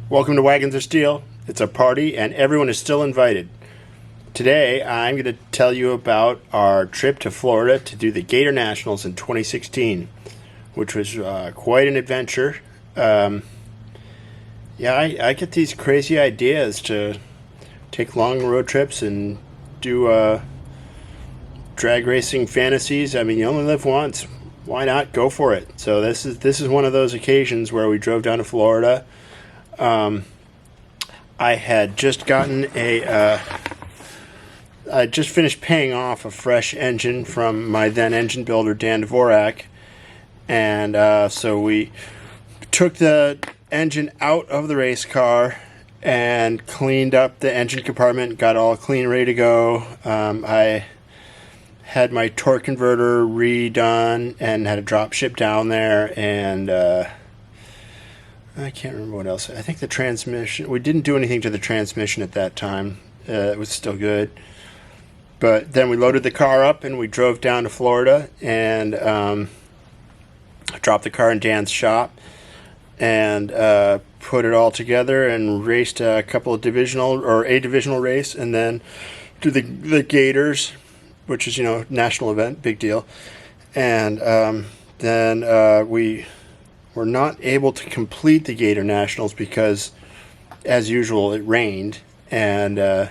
Welcome to Wagons of Steel. It's a party and everyone is still invited. Today I'm going to tell you about our trip to Florida to do the Gatornationals in 2016, which was quite an adventure. I get these crazy ideas to take long road trips and do drag racing fantasies. I mean, you only live once. Why not go for it? So this is one of those occasions where we drove down to Florida. I had just gotten I just finished paying off a fresh engine from my then engine builder, Dan Dvorak. And so we took the engine out of the race car and cleaned up the engine compartment, got all clean, ready to go. I had my torque converter redone and had a drop ship down there, and I can't remember what else. I think the transmission, we didn't do anything to the transmission at that time. It was still good. But then we loaded the car up and we drove down to Florida and dropped the car in Dan's shop and put it all together and raced a divisional race, and then do the Gators, which is, national event, big deal. And then we were not able to complete the Gator Nationals because, as usual, it rained, and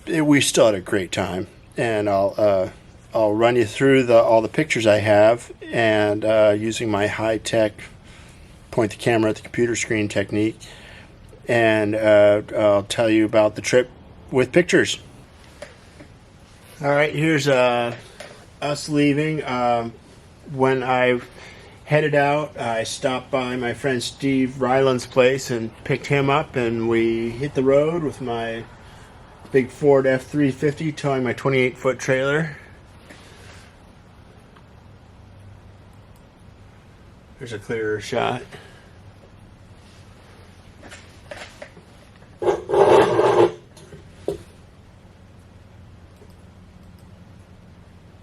we still had a great time. And I'll run you through all the pictures I have, and using my high-tech point the camera at the computer screen technique, and I'll tell you about the trip with pictures. All right, here's us leaving. When I headed out, I stopped by my friend Steve Ryland's place and picked him up, and we hit the road with my big Ford F-350 towing my 28-foot trailer. There's a clearer shot.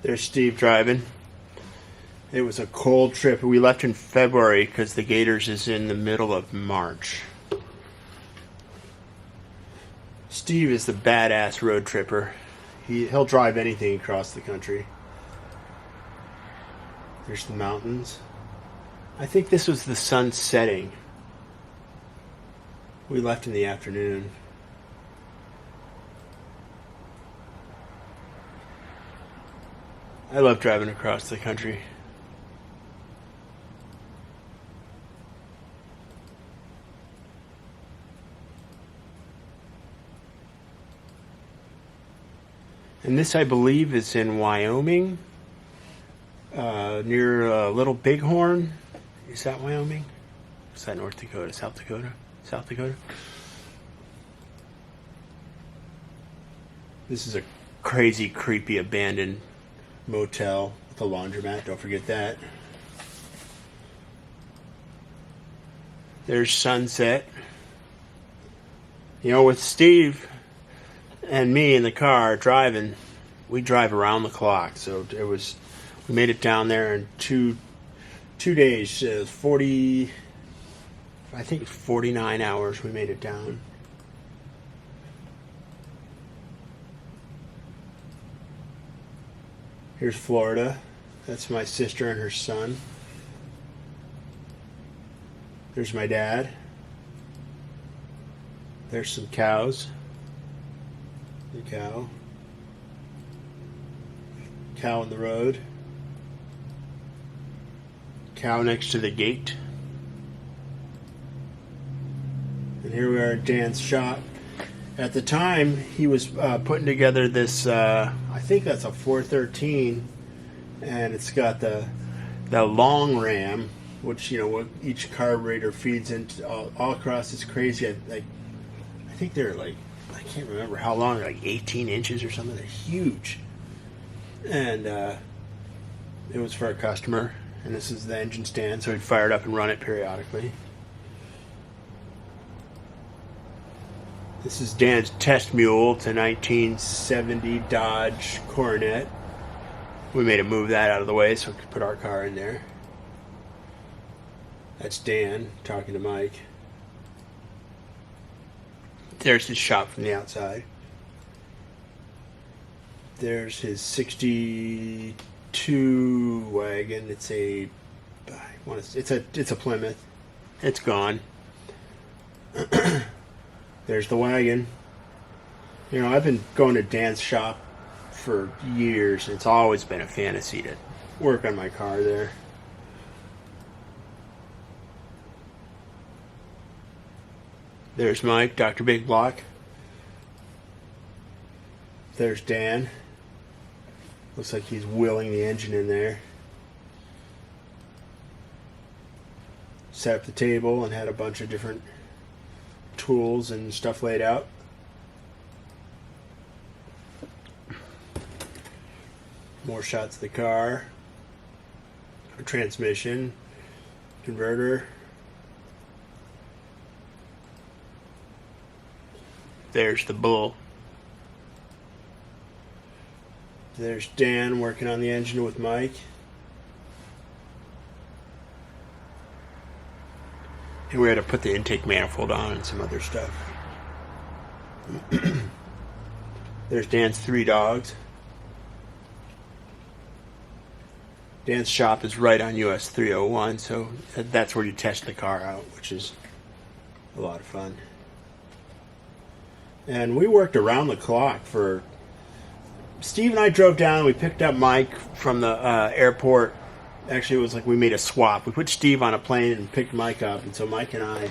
There's Steve driving. It was a cold trip. We left in February because the Gators is in the middle of March. Steve is the badass road tripper. He'll drive anything across the country. There's the mountains. I think this was the sun setting. We left in the afternoon. I love driving across the country. And this, I believe, is in Wyoming, near Little Bighorn. Is that Wyoming? Is that North Dakota? South Dakota? South Dakota? This is a crazy, creepy, abandoned motel with a laundromat. Don't forget that. There's sunset. With Steve and me in the car driving, we drive around the clock. So we made it down there in two days. 40, I think it's 49 hours we made it down. Here's Florida. That's my sister and her son. There's my dad. There's some cows. The cow. Cow on the road. Cow next to the gate. And here we are at Dan's shop. At the time, he was putting together this, I think that's a 413, and it's got the long ram, which, what each carburetor feeds into all across. It's crazy. I think they're I can't remember how long, 18 inches or something. They're huge. And it was for a customer, and this is the engine stand, so he'd fire it up and run it periodically. This is Dan's test mule. It's a 1970 Dodge Coronet. We made him move that out of the way so we could put our car in there. That's Dan talking to Mike. There's his shop from the outside. There's his 62 wagon. It's a Plymouth. It's gone. There's the wagon. You know, I've been going to Dan's shop for years. It's always been a fantasy to work on my car there. There's Mike, Dr. Big Block. There's Dan. Looks like he's wheeling the engine in there. Set up the table and had a bunch of different tools and stuff laid out. More shots of the car. A transmission. Converter. There's the bull. There's Dan working on the engine with Mike. And we had to put the intake manifold on and some other stuff. There's Dan's 3 dogs. Dan's shop is right on US 301, so that's where you test the car out, which is a lot of fun. And we worked around the clock for... Steve and I drove down, we picked up Mike from the airport. Actually, it was like we made a swap. We put Steve on a plane and picked Mike up, and so Mike and I,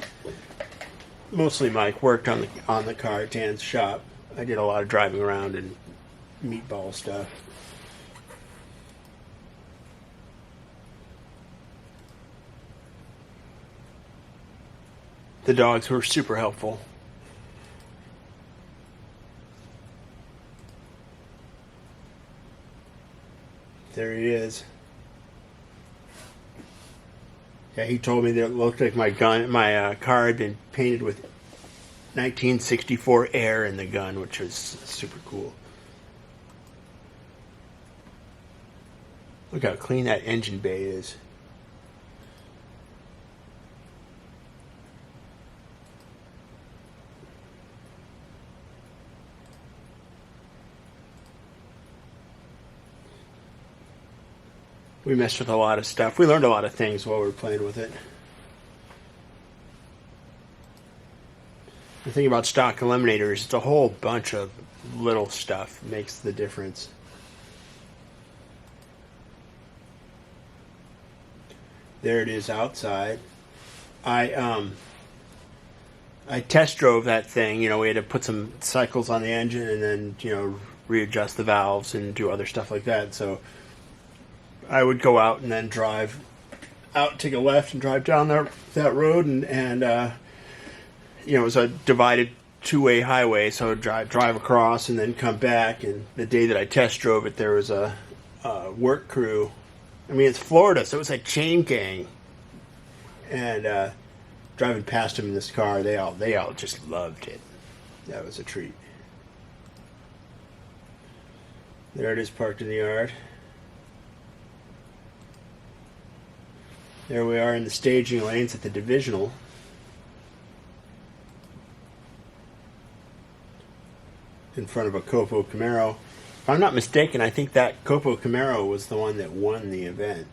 mostly Mike, worked on the car at Dan's shop. I did a lot of driving around and meatball stuff. The dogs were super helpful. There he is. Yeah, he told me that it looked like my car had been painted with 1964 air in the gun, which was super cool. Look how clean that engine bay is. We messed with a lot of stuff. We learned a lot of things while we were playing with it. The thing about stock eliminators, it's a whole bunch of little stuff makes the difference. There it is outside. I test drove that thing. You know, we had to put some cycles on the engine and then, you know, readjust the valves and do other stuff like that. So I would go out and then drive out, take a left, and drive down that road, and you know, it was a divided 2-way highway, so I would drive across and then come back. And the day that I test drove it, there was a work crew. I mean, it's Florida, so it was a chain gang, and driving past them in this car, they all just loved it. That was a treat. There it is, parked in the yard. There we are in the staging lanes at the divisional. In front of a Copo Camaro. If I'm not mistaken, I think that Copo Camaro was the one that won the event.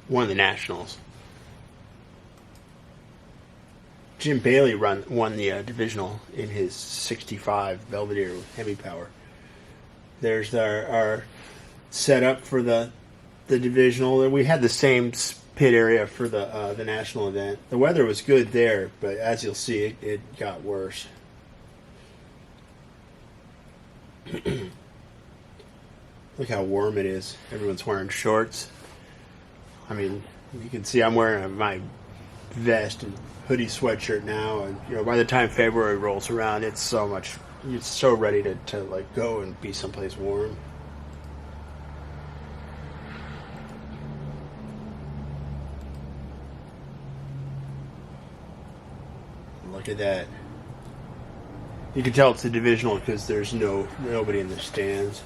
Won the Nationals. Jim Bailey won the divisional in his 65 Belvedere Hemi Power. There's our setup for the divisional. We had the same pit area for the national event. The weather was good there, but as you'll see, it got worse. Look how warm it is. Everyone's wearing shorts. I mean, you can see I'm wearing my vest and hoodie sweatshirt now, and you know, by the time February rolls around, it's so ready to like go and be someplace warm. Look at that. You can tell it's a divisional because there's nobody in the stands.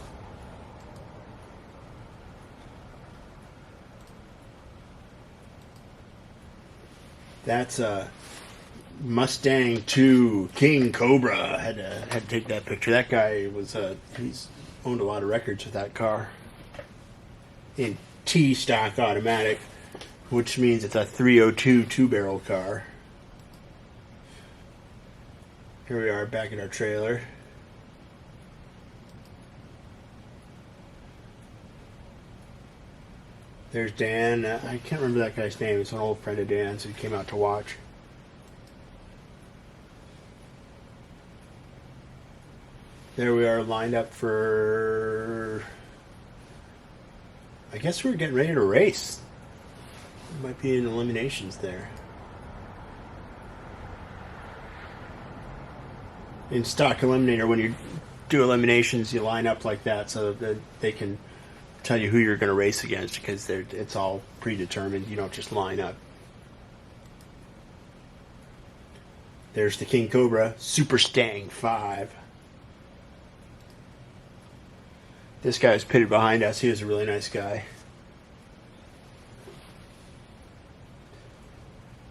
Mustang 2 King Cobra. Had to take that picture. That guy was he's owned a lot of records with that car. In T stock automatic, which means it's a 302 two-barrel car. Here we are back at our trailer. There's Dan. I can't remember that guy's name. It's an old friend of Dan's who came out to watch. There we are, lined up for... I guess we're getting ready to race. Might be in eliminations there. In stock eliminator, when you do eliminations, you line up like that so that they can tell you who you're going to race against, because it's all predetermined. You don't just line up. There's the King Cobra Super Stang 5. This guy was pitted behind us. He was a really nice guy.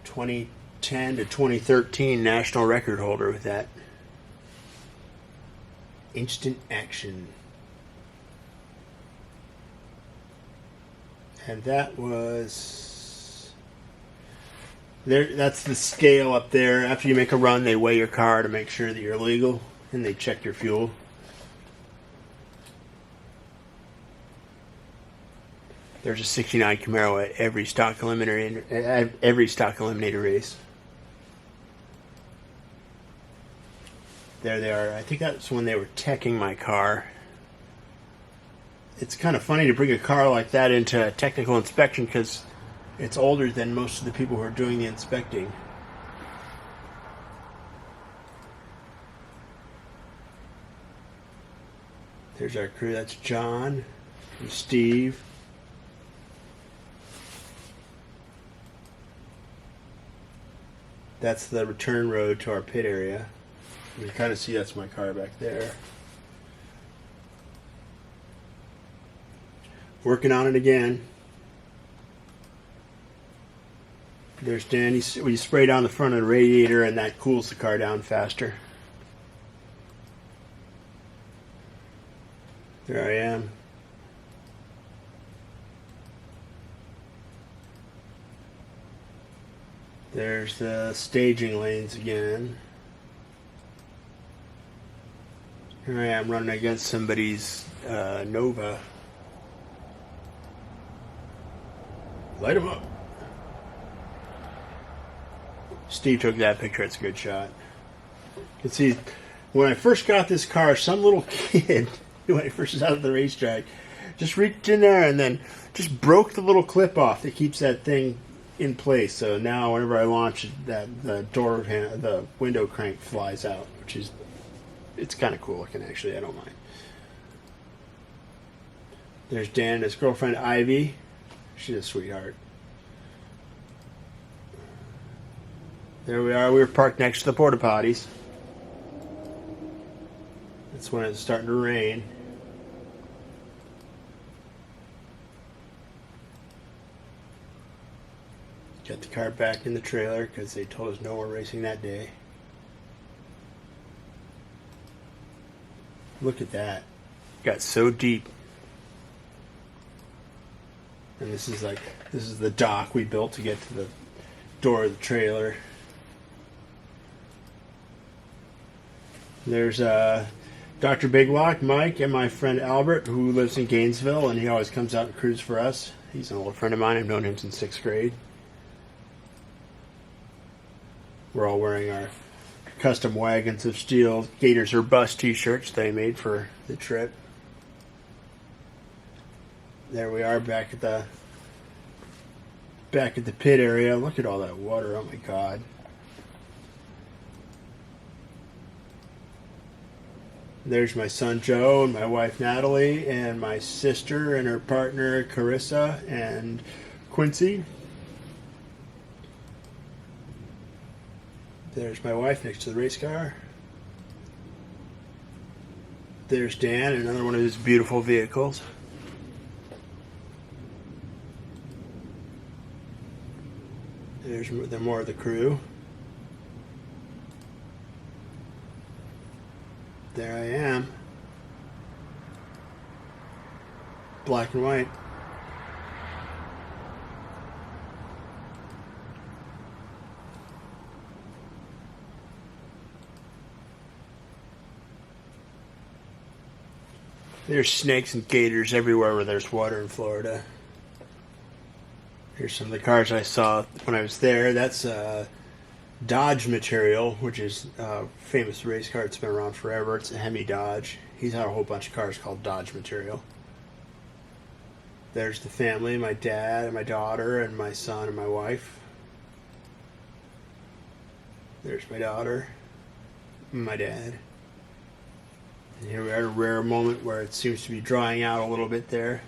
2010 to 2013 national record holder with that. Instant action. And that was... there. That's the scale up there. After you make a run, they weigh your car to make sure that you're legal, and they check your fuel. There's a 69 Camaro at every stock eliminator race. There they are. I think that's when they were teching my car. It's kind of funny to bring a car like that into a technical inspection because it's older than most of the people who are doing the inspecting. There's our crew. That's John and Steve. That's the return road to our pit area. You can kind of see that's my car back there. Working on it again. There's Dan. We spray down the front of the radiator and that cools the car down faster. There I am. There's the staging lanes again. Here I am running against somebody's Nova. Light him up. Steve took that picture. It's a good shot. You can see when I first got this car, some little kid, when I first was out of the racetrack, just reached in there and then just broke the little clip off that keeps that thing in place. So now whenever I launch it, the window crank flies out, which is, it's kind of cool looking actually. I don't mind. There's Dan and his girlfriend Ivy. She's a sweetheart. There we are. We were parked next to the porta potties. That's when it's starting to rain. Got the car back in the trailer because they told us no more racing that day. Look at that. Got so deep. And this is the dock we built to get to the door of the trailer. There's Dr. Big Lock, Mike, and my friend Albert, who lives in Gainesville, and he always comes out and cruises for us. He's an old friend of mine. I've known him since 6th grade. We're all wearing our custom Wagons of Steel Gators or Bus t-shirts they made for the trip. There we are back at the pit area. Look at all that water. Oh my God. There's my son Joe and my wife Natalie and my sister and her partner Carissa and Quincy. There's my wife next to the race car. There's Dan, another one of his beautiful vehicles. There's more of the crew. There I am. Black and white. There's snakes and gators everywhere where there's water in Florida. Here's some of the cars I saw when I was there. That's Dodge material, which is a famous race car. It's been around forever. It's a Hemi Dodge. He's had a whole bunch of cars called Dodge material. There's the family, my dad and my daughter and my son and my wife. There's my daughter and my dad. And here we are at a rare moment where it seems to be drying out a little bit there.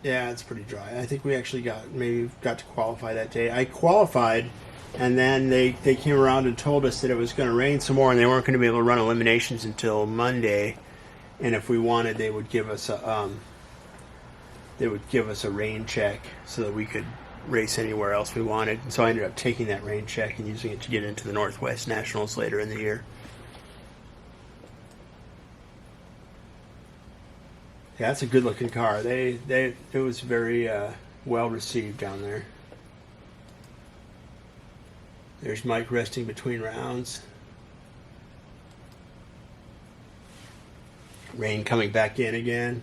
Yeah, it's pretty dry. I think we actually got to qualify that day. I qualified, and then they came around and told us that it was going to rain some more, and they weren't going to be able to run eliminations until Monday. And if we wanted, they would give us a rain check so that we could race anywhere else we wanted. And so I ended up taking that rain check and using it to get into the Northwest Nationals later in the year. Yeah, that's a good-looking car. It was very well received down there. There's Mike resting between rounds. Rain coming back in again.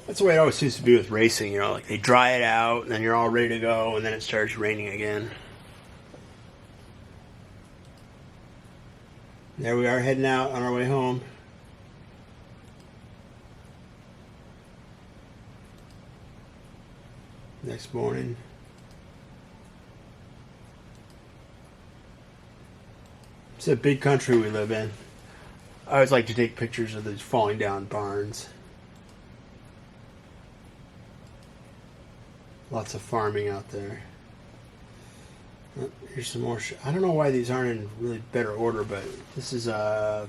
That's the way it always seems to be with racing. You know, like they dry it out, and then you're all ready to go, and then it starts raining again. There we are heading out on our way home. Next morning. It's a big country we live in. I always like to take pictures of these falling down barns. Lots of farming out there. Oh, here's some more. I don't know why these aren't in really better order, but this is I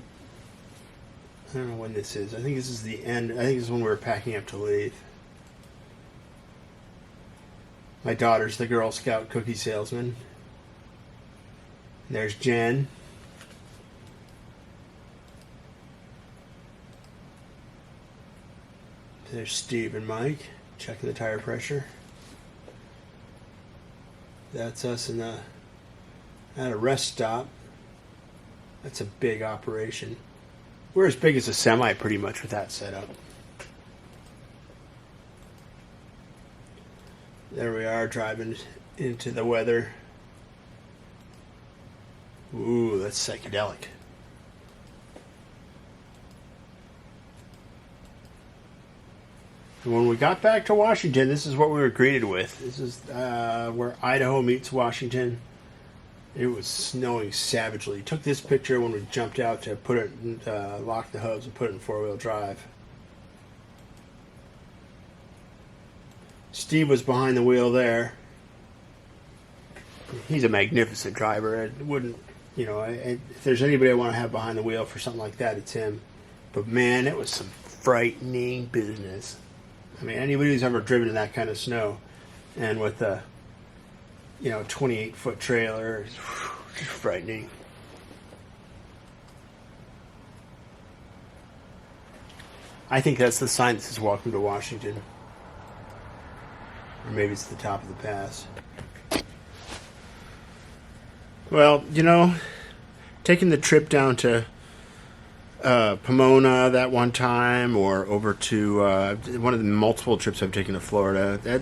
don't know when this is. I think this is the end. I think this is when we were packing up to leave. My daughter's the Girl Scout cookie salesman. There's Jen. There's Steve and Mike checking the tire pressure. That's us at a rest stop. That's a big operation. We're as big as a semi pretty much with that setup. There we are driving into the weather. Ooh, that's psychedelic. And when we got back to Washington, this is what we were greeted with. This is where Idaho meets Washington. It was snowing savagely. Took this picture when we jumped out to put it, lock the hubs and put it in four-wheel drive. Steve was behind the wheel there. He's a magnificent driver. I wouldn't, if there's anybody I want to have behind the wheel for something like that, it's him. But man, it was some frightening business. I mean, anybody who's ever driven in that kind of snow, and with a, 28-foot trailer, it's just frightening. I think that's the sign that says "Welcome to Washington." Or maybe it's the top of the pass. Well, taking the trip down to Pomona that one time, or over to one of the multiple trips I've taken to Florida,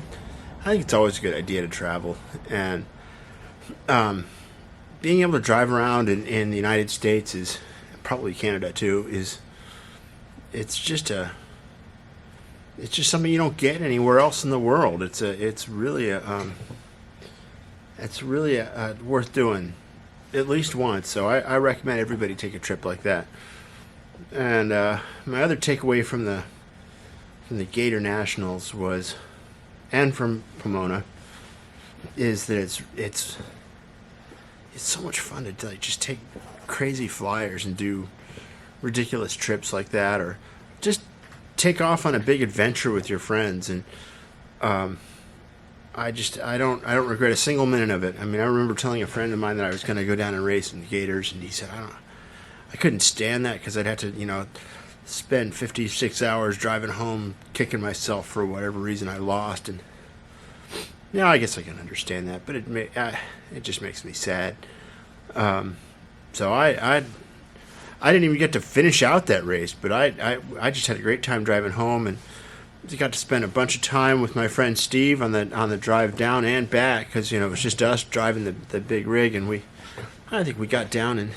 I think it's always a good idea to travel. And being able to drive around in the United States, is probably Canada too, it's just something you don't get anywhere else in the world. It's really worth doing at least once. So I recommend everybody take a trip like that. And my other takeaway from the Gatornationals was, and from Pomona, is that it's so much fun to just take crazy flyers and do ridiculous trips like that, or just take off on a big adventure with your friends. And I don't regret a single minute of it. I mean, I remember telling a friend of mine that I was going to go down and race in the Gators, and he said, I couldn't stand that because I'd have to, spend 56 hours driving home kicking myself for whatever reason I lost. And yeah, I guess I can understand that, but it just makes me sad. So I didn't even get to finish out that race, but I just had a great time driving home, and got to spend a bunch of time with my friend Steve on the drive down and back, because it was just us driving the big rig, and I think we got down in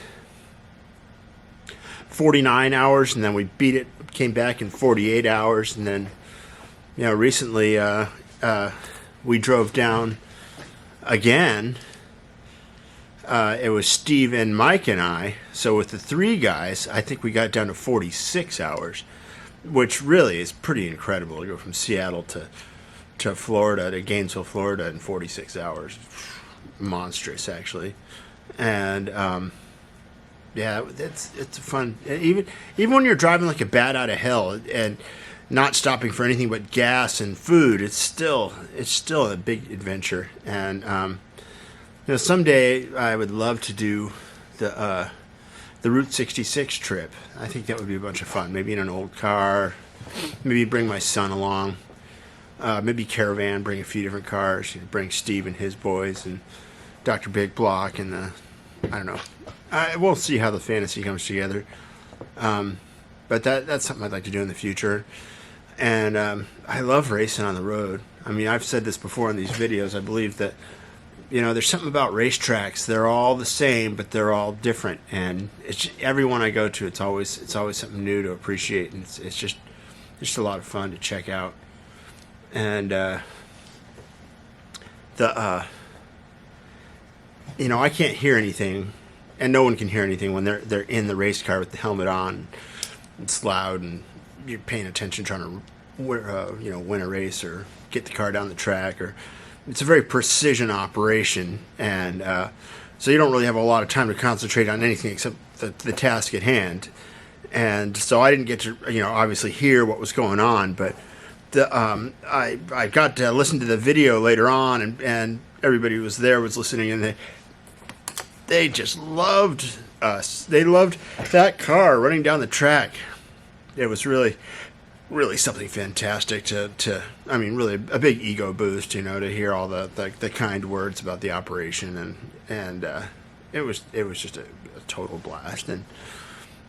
49 hours, and then we came back in 48 hours, and then recently we drove down again. It was Steve and Mike and I, so with the 3 guys, I think we got down to 46 hours, which really is pretty incredible to go from Seattle to Florida, to Gainesville, Florida in 46 hours. Monstrous, actually. And yeah, it's fun. Even when you're driving like a bat out of hell and not stopping for anything but gas and food, it's still a big adventure. And someday I would love to do the Route 66 trip. I think that would be a bunch of fun. Maybe in an old car. Maybe bring my son along. Maybe caravan, bring a few different cars. Bring Steve and his boys and Dr. Big Block and I don't know. We'll see how the fantasy comes together. But that's something I'd like to do in the future. And I love racing on the road. I mean, I've said this before in these videos. I believe that there's something about racetracks. They're all the same, but they're all different. And everyone I go to, it's always something new to appreciate, and it's just a lot of fun to check out. And I can't hear anything, and no one can hear anything when they're in the race car with the helmet on. It's loud, and you're paying attention, trying to win a race or get the car down the track. Or it's a very precision operation, and so you don't really have a lot of time to concentrate on anything except the task at hand. And so I didn't get to obviously hear what was going on, but I got to listen to the video later on, and everybody who was there was listening, and they just loved us. They loved that car running down the track. It was really something fantastic to I mean, really a big ego boost, to hear all the kind words about the operation, and it was just a total blast. And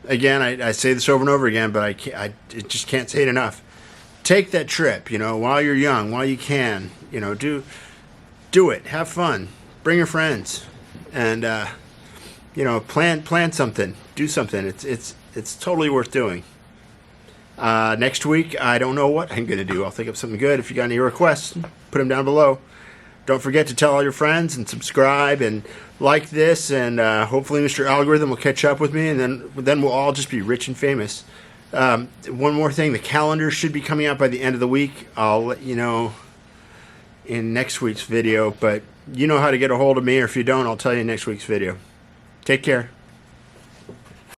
again, I say this over and over again, but I just can't say it enough. Take that trip, while you're young, while you can, do it, have fun, bring your friends, and plan something, do something. It's totally worth doing. Next week, I don't know what I'm going to do. I'll think of something good. If you got any requests, put them down below. Don't forget to tell all your friends and subscribe and like this, and hopefully Mr. Algorithm will catch up with me, and then we'll all just be rich and famous. One more thing, the calendar should be coming out by the end of the week. I'll let you know in next week's video, but you know how to get a hold of me, or if you don't, I'll tell you in next week's video. Take care.